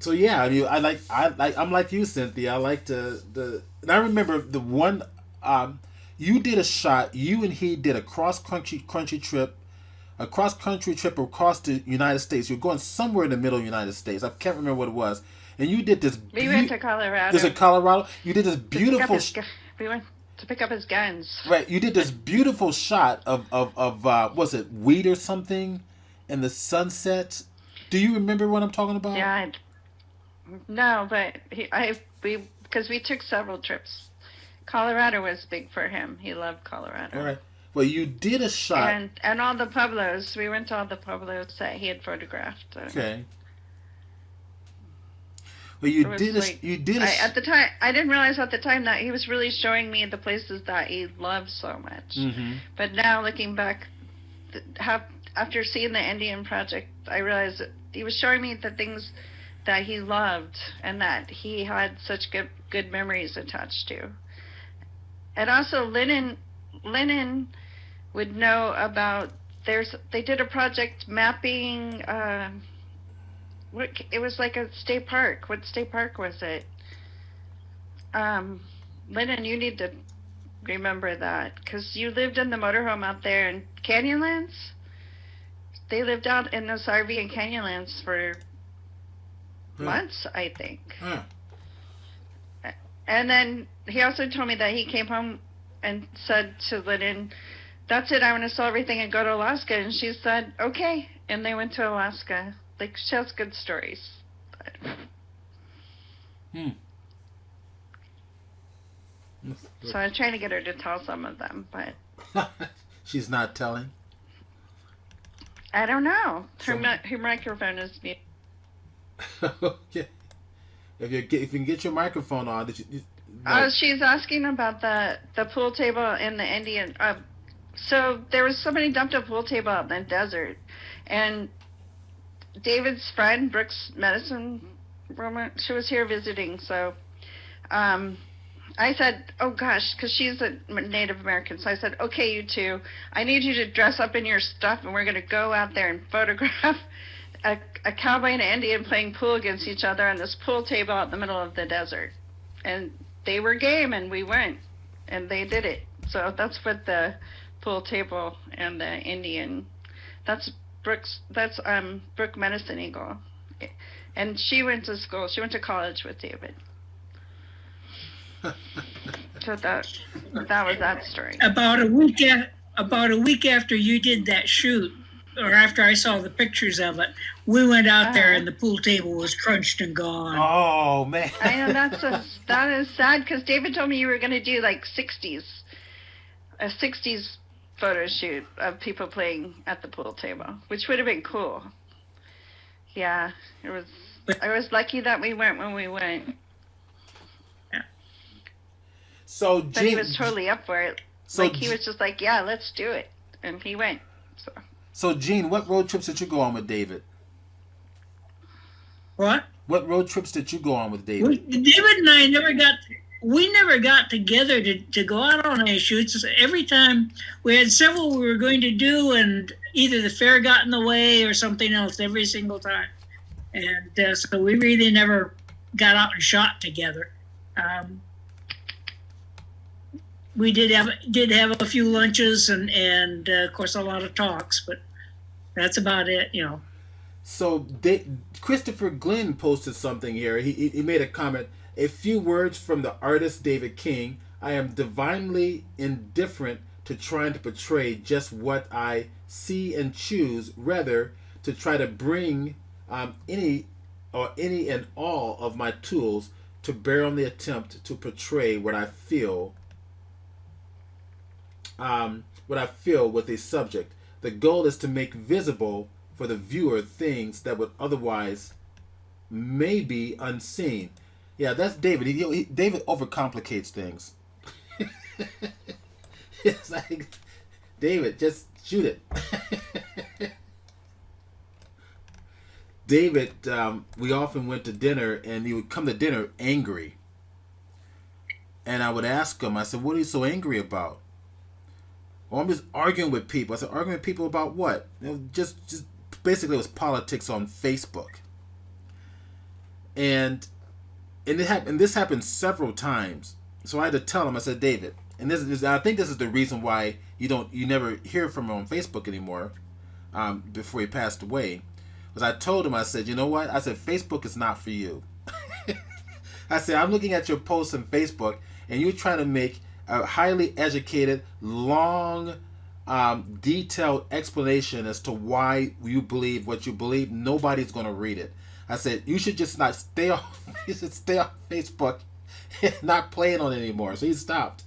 So yeah, I mean, I'm like you, Cynthia. I like and I remember the one, you did a shot. You and he did a cross country trip, across the United States. You're going somewhere in the middle of the United States. I can't remember what it was. And you did this. We went to Colorado. This in Colorado. You did this beautiful. We went to pick up his guns. Right. You did this beautiful shot of was it wheat or something, in the sunset. Do you remember what I'm talking about? Yeah. No, but because we took several trips. Colorado was big for him. He loved Colorado. All right. Well, you did a shot. And all the pueblos. We went to all the pueblos that he had photographed. Okay. Well, you did at the time, I didn't realize at the time that he was really showing me the places that he loved so much. Mm-hmm. But now looking back, after seeing the Indian project, I realized that he was showing me the things that he loved and that he had such good memories attached to. And also, Lennon would know about. They did a project mapping. It was like a state park. What state park was it? Lennon, you need to remember that because you lived in the motorhome out there in Canyonlands. They lived out in those RV in Canyonlands for months, I think. And then he also told me that he came home and said to Lennon, "That's it. I want to sell everything and go to Alaska." And she said, "Okay." And they went to Alaska. Like, she has good stories. So I'm trying to get her to tell some of them, but she's not telling. I don't know. Her microphone is mute. Okay. If you can get your microphone on, she's asking about the pool table in the Indian. So there was somebody dumped a pool table out in the desert, and David's friend, Brooks Medicine Woman, she was here visiting. So I said, oh gosh, because she's a Native American. So I said, okay, you two, I need you to dress up in your stuff, and we're going to go out there and photograph a cowboy and an Indian playing pool against each other on this pool table out in the middle of the desert. And they were game, and we went, and they did it. So that's what the pool table and the Indian, that's Brooke Medicine Eagle. And she went to school, she went to college with David. So that was that story. About a week after you did that shoot, or after I saw the pictures of it, we went out there and the pool table was crunched and gone. Oh man! I know that is sad because David told me you were going to do like a 60s photo shoot of people playing at the pool table, which would have been cool. Yeah, it was. I was lucky that we went when we went. So, but he was totally up for it. So he was just like, "Yeah, let's do it," and he went. So, Gene, what road trips did you go on with David? What? What road trips did you go on with David? David and I never got together to go out on any shoots. Every time we had several we were going to do, and either the fair got in the way or something else every single time. And so we really never got out and shot together. We did have a few lunches and of course a lot of talks, but that's about it, you know. So Christopher Glenn posted something here. He made a comment. A few words from the artist David King. I am divinely indifferent to trying to portray just what I see and choose, rather to try to bring any and all of my tools to bear on the attempt to portray what I feel with a subject. The goal is to make visible for the viewer things that would otherwise may be unseen. Yeah, that's David. David overcomplicates things. It's like, David, just shoot it. David, we often went to dinner, and he would come to dinner angry. And I would ask him, I said, what are you so angry about? Well, I'm just arguing with people. I said, arguing with people about what? Just basically it was politics on Facebook. and this happened several times. So I had to tell him. I said, David, and I think this is the reason why you never hear from him on Facebook anymore. Before he passed away, was I told him, I said, you know what? I said, Facebook is not for you. I said, I'm looking at your posts on Facebook, and you're trying to make a highly educated, long, detailed explanation as to why you believe what you believe. Nobody's going to read it. I said, you should just not stay off. You should stay off Facebook and not play it on it anymore. So he stopped.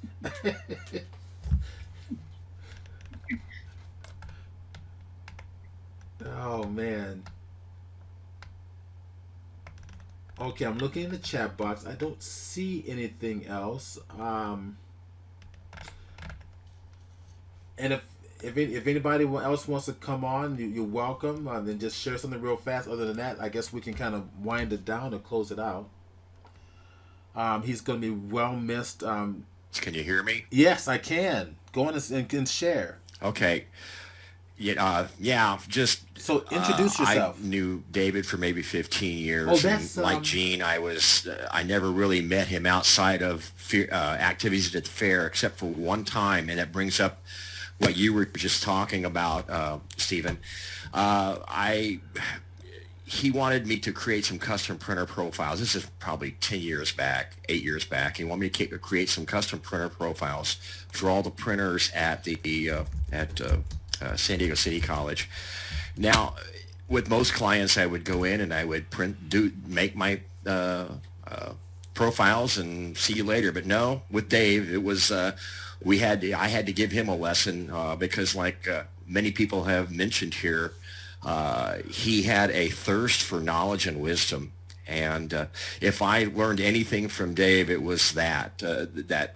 Oh man. Okay, I'm looking in the chat box. I don't see anything else. And if anybody else wants to come on, you're welcome. Then just share something real fast. Other than that, I guess we can kind of wind it down and close it out. He's going to be well missed. Can you hear me? Yes, I can. Go on and share. Okay. Just so introduce yourself. I knew David for maybe 15 years. Oh, that's and like Gene, I never really met him outside of activities at the fair, except for one time, and that brings up what you were just talking about, Stephen. He wanted me to create some custom printer profiles. This is probably 8 years back. He wanted me to create some custom printer profiles for all the printers at San Diego City College. Now, with most clients, I would go in and I would make my profiles and see you later. But no, with Dave, it was I had to give him a lesson because, like many people have mentioned here, he had a thirst for knowledge and wisdom. And if I learned anything from Dave, it was that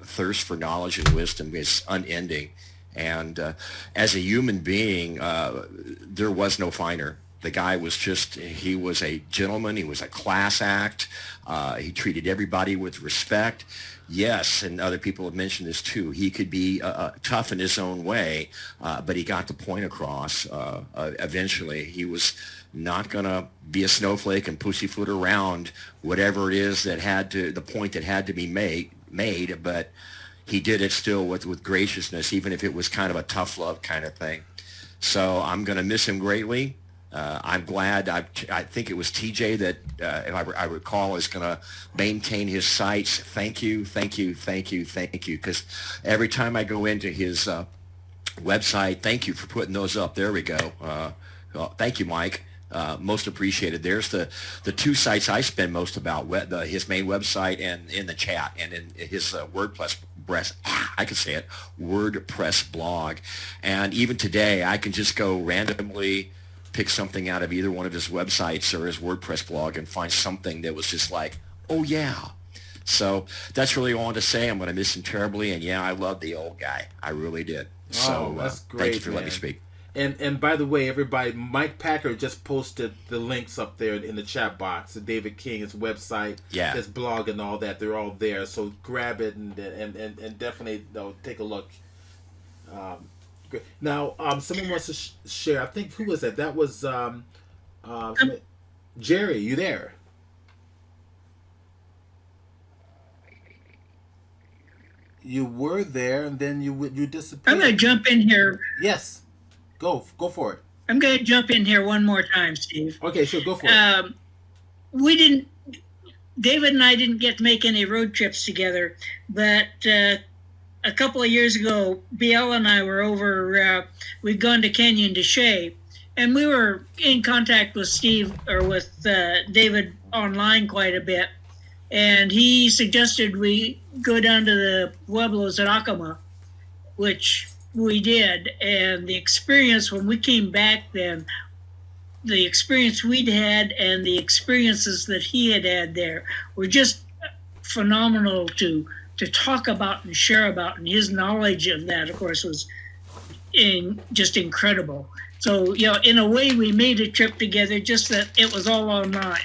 thirst for knowledge and wisdom is unending. And as a human being, there was no finer. The guy was he was a gentleman. He was a class act. He treated everybody with respect. Yes, and other people have mentioned this too. He could be tough in his own way, but he got the point across eventually. He was not going to be a snowflake and pussyfoot around whatever it is the point that had to be made, but he did it still with graciousness, even if it was kind of a tough love kind of thing. So I'm going to miss him greatly. I'm glad. I think it was TJ that, if I recall, is going to maintain his sites. Thank you. Because every time I go into his website, thank you for putting those up. There we go. Thank you, Mike. Most appreciated. There's the two sites I spend most about, his main website and in the chat, and in his WordPress blog. And even today, I can just go randomly pick something out of either one of his websites or his WordPress blog and find something that was just like, oh yeah. So that's really all I want to say. I'm going to miss him terribly, and yeah, I love the old guy. I really did. So that's great, thank you for letting me speak. And by the way, everybody, Mike Packer just posted the links up there in the chat box. David King, his website, his blog, and all that. They're all there. So grab it and definitely take a look. Great. Now, someone wants to share. I think, who was that? That was Jerry. You there? You were there, and then you disappeared. I'm going to jump in here. Yes. Go for it. I'm going to jump in here one more time, Steve. Okay, sure, go for it. David and I didn't get to make any road trips together, but a couple of years ago, BL and I were over, we'd gone to Canyon de Chelly, and we were in contact with David online quite a bit, and he suggested we go down to the Pueblos at Acoma, which we did. And the experience when we came back then, the experience we'd had and the experiences that he had there were just phenomenal to talk about and share about. And his knowledge of that, of course, was just incredible. So, in a way, we made a trip together, just that it was all online.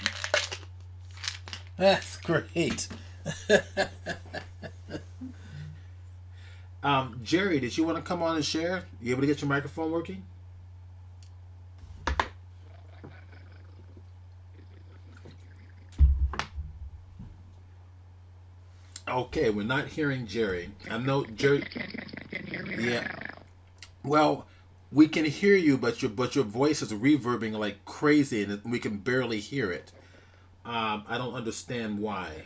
That's great. Jerry, did you want to come on and share? You able to get your microphone working? Okay, we're not hearing Jerry. I know Jerry. Yeah. Well, we can hear you, but your voice is reverbing like crazy, and we can barely hear it. I don't understand why.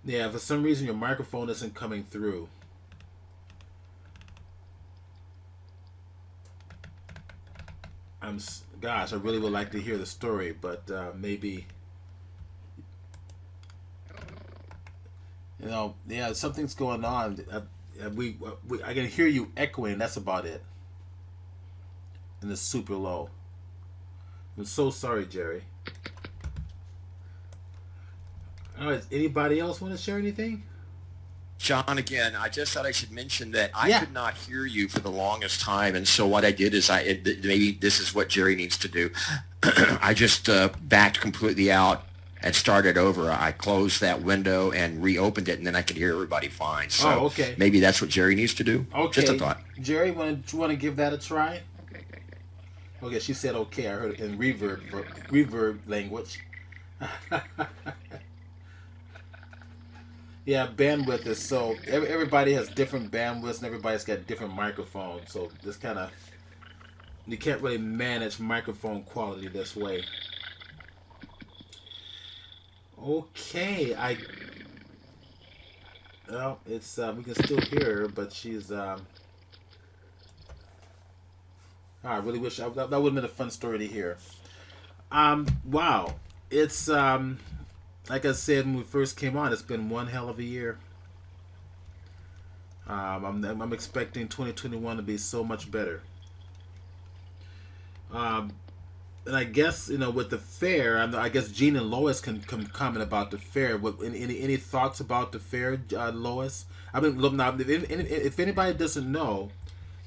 Yeah, for some reason your microphone isn't coming through. Gosh, I really would like to hear the story, but maybe, yeah, something's going on. I can hear you echoing. That's about it, and it's super low. I'm so sorry, Jerry. All right, anybody else want to share anything? John, again, I just thought I should mention that I could not hear you for the longest time, and so what I did is maybe this is what Jerry needs to do. I just backed completely out and started over. I closed that window and reopened it, and then I could hear everybody fine. So okay. Maybe that's what Jerry needs to do. Okay. Just a thought. Jerry, want to give that a try? Okay, she said okay. I heard it in reverb language. Yeah, bandwidth is so everybody has different bandwidths and everybody's got different microphones, so this kind of you can't really manage microphone quality this way. Okay, well, it's we can still hear her, but she's I really wish that would have been a fun story to hear. Wow, it's like I said when we first came on, it's been one hell of a year. I'm expecting 2021 to be so much better. And I guess with the fair, I guess Gene and Lois can comment about the fair. What any thoughts about the fair, Lois? I mean, look now. If anybody doesn't know,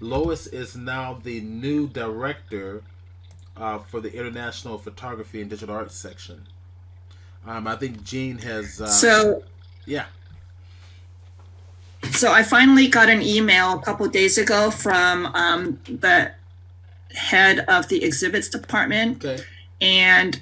Lois is now the new director for the International Photography and Digital Arts section. I think Gene has. Yeah. So I finally got an email a couple of days ago from the head of the exhibits department. Okay. And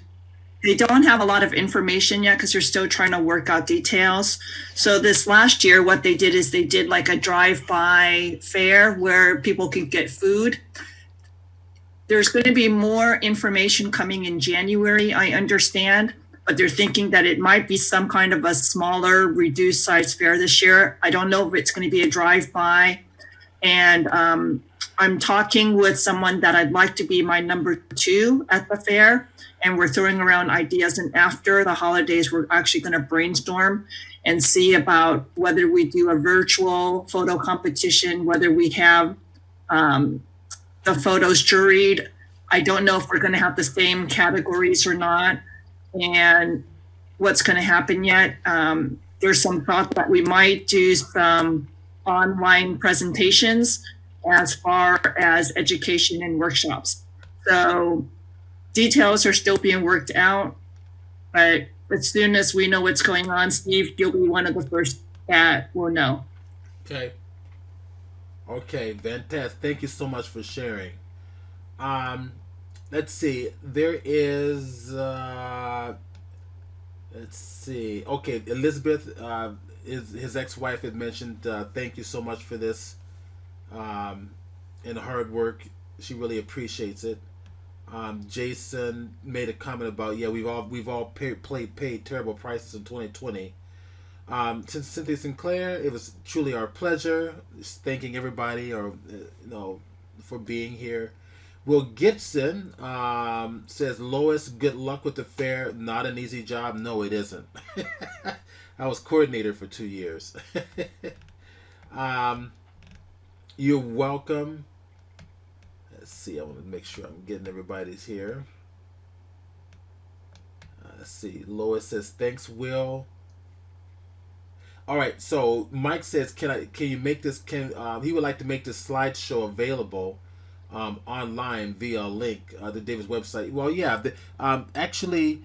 they don't have a lot of information yet because they're still trying to work out details. So this last year, what they did is they did like a drive-by fair where people could get food. There's going to be more information coming in January, I understand. But they're thinking that it might be some kind of a smaller, reduced size fair this year. I don't know if it's going to be a drive-by. And I'm talking with someone that I'd like to be my number 2 at the fair. And we're throwing around ideas. And after the holidays, we're actually going to brainstorm and see about whether we do a virtual photo competition, whether we have the photos juried. I don't know if we're going to have the same categories or not. And what's going to happen yet. There's some thought that we might do some online presentations as far as education and workshops. So details are still being worked out, but as soon as we know what's going on, Steve, you'll be one of the first that will know. Okay, fantastic. Thank you so much for sharing. Let's see. There is. Let's see. Okay, Elizabeth, his ex-wife had mentioned. Thank you so much for this, and hard work. She really appreciates it. Jason made a comment about we've all paid terrible prices in 2020. Cynthia Sinclair, it was truly our pleasure. Just thanking everybody, for being here. Will Gibson says, Lois, good luck with the fair. Not an easy job. No, it isn't. I was coordinator for 2 years. You're welcome. Let's see. I want to make sure I'm getting everybody's here. Let's see. Lois says, thanks, Will. All right. So Mike says, can you make this? He would like to make this slideshow available online via a link to David's website. Well, yeah. Actually,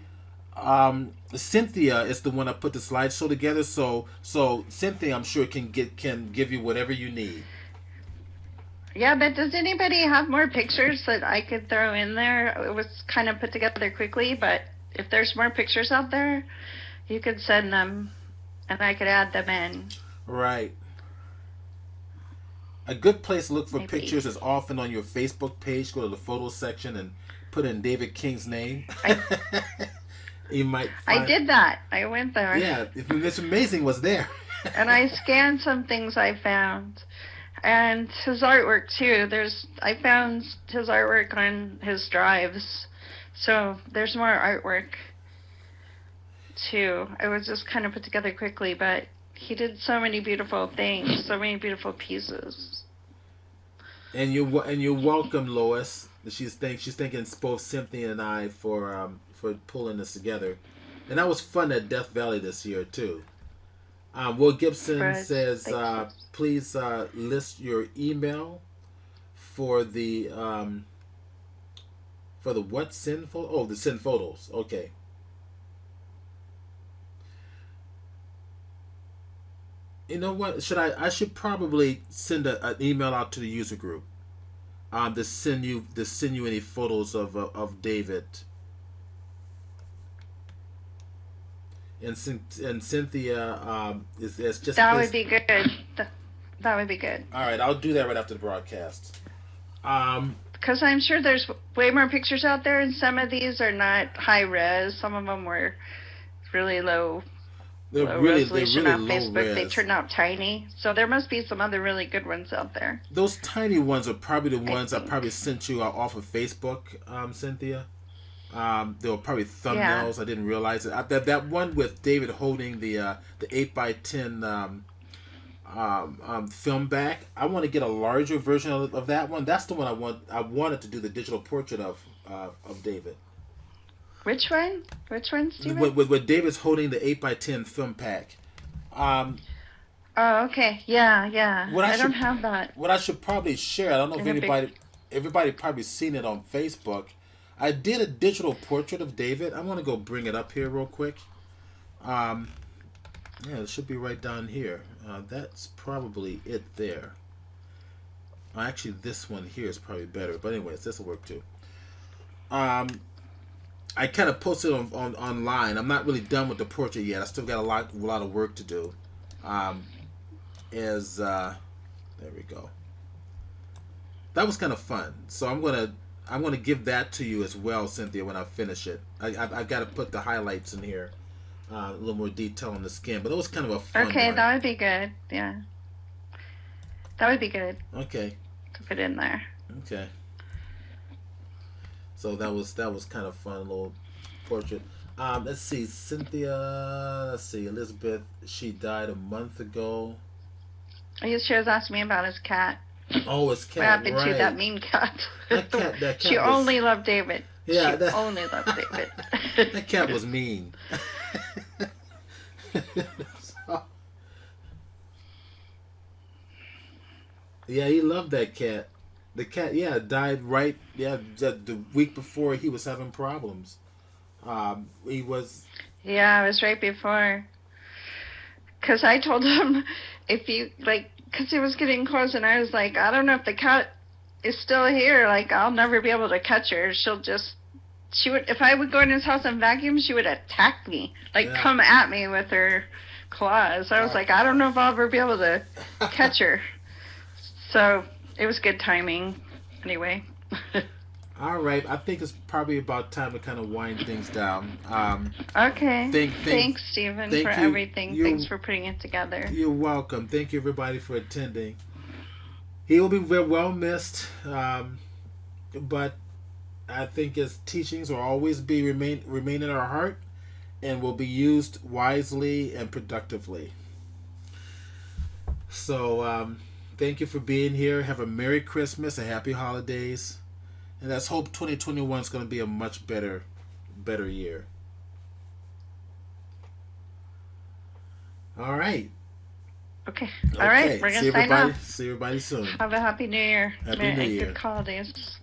Cynthia is the one that put the slideshow together. So Cynthia, I'm sure can give you whatever you need. Yeah, but does anybody have more pictures that I could throw in there? It was kind of put together quickly, but if there's more pictures out there, You could send them, and I could add them in. Right. A good place to look for Maybe. pictures is often on your Facebook page. Go to the photos section and put in David King's name. You might find... I did that. I went there. Yeah, it's amazing what's there. And I scanned some things I found. And his artwork, too. I found his artwork on his drives. So there's more artwork, too. It was just kind of put together quickly, but he did so many beautiful things, so many beautiful pieces. And you're welcome, Lois. She's thanking both Cynthia and I for pulling this together, and that was fun at Death Valley this year too. Will Gibson says, please list your email for the what send photo? Oh, the send photos. Okay. You know what? I should probably send an email out to the user group, to send you any photos of David. And Cynthia is just. That would be good. That would be good. All right, I'll do that right after the broadcast. Because I'm sure there's way more pictures out there, and some of these are not high res. Some of them were really low. They're Resolution really on low Facebook. res. They turn out tiny, so there must be some other really good ones out there. Those tiny ones are probably the ones I probably sent you off of Facebook, Cynthia. They were probably thumbnails. Yeah. I didn't realize it. That one with David holding the 8x10 film back. I want to get a larger version of that one. That's the one I wanted to do the digital portrait of David. Which one? Which one, Stephen? With David's holding the 8x10 film pack. Oh, okay. Yeah. I don't have that. What I should probably share, I don't know if everybody probably seen it on Facebook. I did a digital portrait of David. I'm going to go bring it up here real quick. Yeah, it should be right down here. That's probably it there. Actually, this one here is probably better. But anyways, this will work too. I kind of posted on online. I'm not really done with the portrait yet. I still got a lot of work to do. There we go. That was kind of fun. So I'm gonna give that to you as well, Cynthia, when I finish it. I've got to put the highlights in here, a little more detail on the skin. But it was kind of a fun Okay, one. that would be good. Yeah, that would be good. Okay. To put in there. Okay. So that was kind of fun, little portrait. Let's see, Cynthia. Let's see, Elizabeth. She died a month ago. She was asking me about his cat. Oh, his cat. What happened right. to that mean cat? That cat she only loved David. Yeah, she only loved David. That cat was mean. Yeah, he loved that cat. The cat, died right. Yeah, the week before he was having problems. He was. Yeah, it was right before. Because I told him if you because it was getting close, and I was like, I don't know if the cat is still here. Like, I'll never be able to catch her. She would, if I would go in his house and vacuum, she would attack me, come at me with her claws. I was like, I don't know if I'll ever be able to catch her. So it was good timing, anyway. All right, I think it's probably about time to kind of wind things down. Okay. Thanks, Stephen, for everything. Thanks for putting it together. You're welcome. Thank you, everybody, for attending. He will be very well missed, but I think his teachings will always remain in our heart and will be used wisely and productively. So, thank you for being here. Have a Merry Christmas, a Happy Holidays. And let's hope 2021 is going to be a much better year. All right. Okay. All right. We're going to sign off. See everybody soon. Have a Happy New Year. Happy New Year. Good holidays.